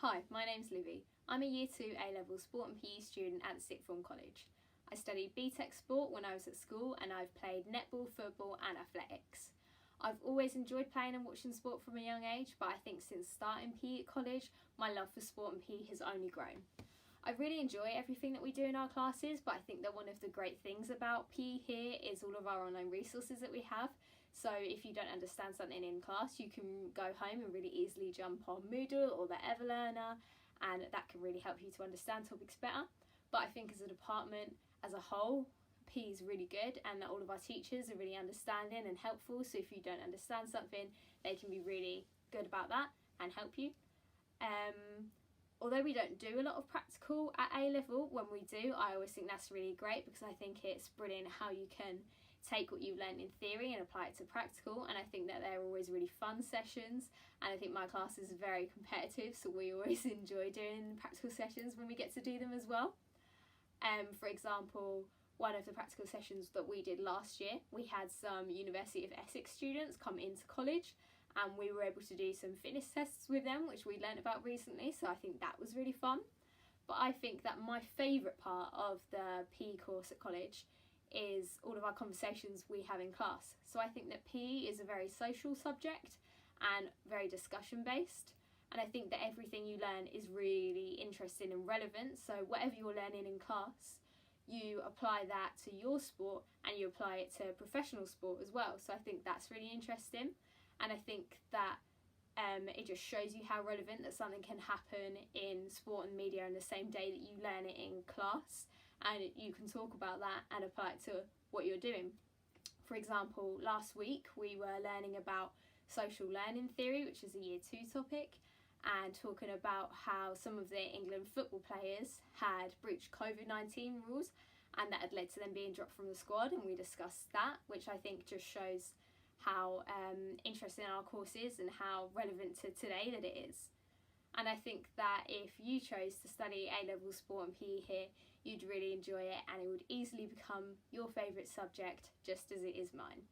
Hi, my name's Livy. I'm a Year 2 A-Level Sport and PE student at the Sixth Form College. I studied BTEC Sport when I was at school and I've played netball, football and athletics. I've always enjoyed playing and watching sport from a young age, but I think since starting PE at college, my love for sport and PE has only grown. I really enjoy everything that we do in our classes, but I think that one of the great things about PE here is all of our online resources that we have. So if you don't understand something in class, you can go home and really easily jump on Moodle or the Everlearner, and that can really help you to understand topics better. But I think as a department as a whole, PE is really good and all of our teachers are really understanding and helpful. So if you don't understand something, they can be really good about that and help you. Although we don't do a lot of practical at A-level, when we do, I always think that's really great because I think it's brilliant how you can take what you've learned in theory and apply it to practical, and I think that they're always really fun sessions, and I think my class is very competitive, so we always enjoy doing practical sessions when we get to do them as well. For example, one of the practical sessions that we did last year, we had some University of Essex students come into college and we were able to do some fitness tests with them, which we learnt about recently, so I think that was really fun. But I think that my favourite part of the PE course at college is all of our conversations we have in class. So I think that PE is a very social subject and very discussion based, and I think that everything you learn is really interesting and relevant. So whatever you're learning in class, you apply that to your sport and you apply it to professional sport as well. So I think that's really interesting, and I think that it just shows you how relevant that something can happen in sport and media in the same day that you learn it in class, and you can talk about that and apply it to what you're doing. For example, last week we were learning about social learning theory, which is a Year 2 topic, and talking about how some of the England football players had breached COVID-19 rules and that had led to them being dropped from the squad, and we discussed that, which I think just shows how interesting our course is and how relevant to today that it is. And I think that if you chose to study A-level sport and PE here, you'd really enjoy it and it would easily become your favourite subject, just as it is mine.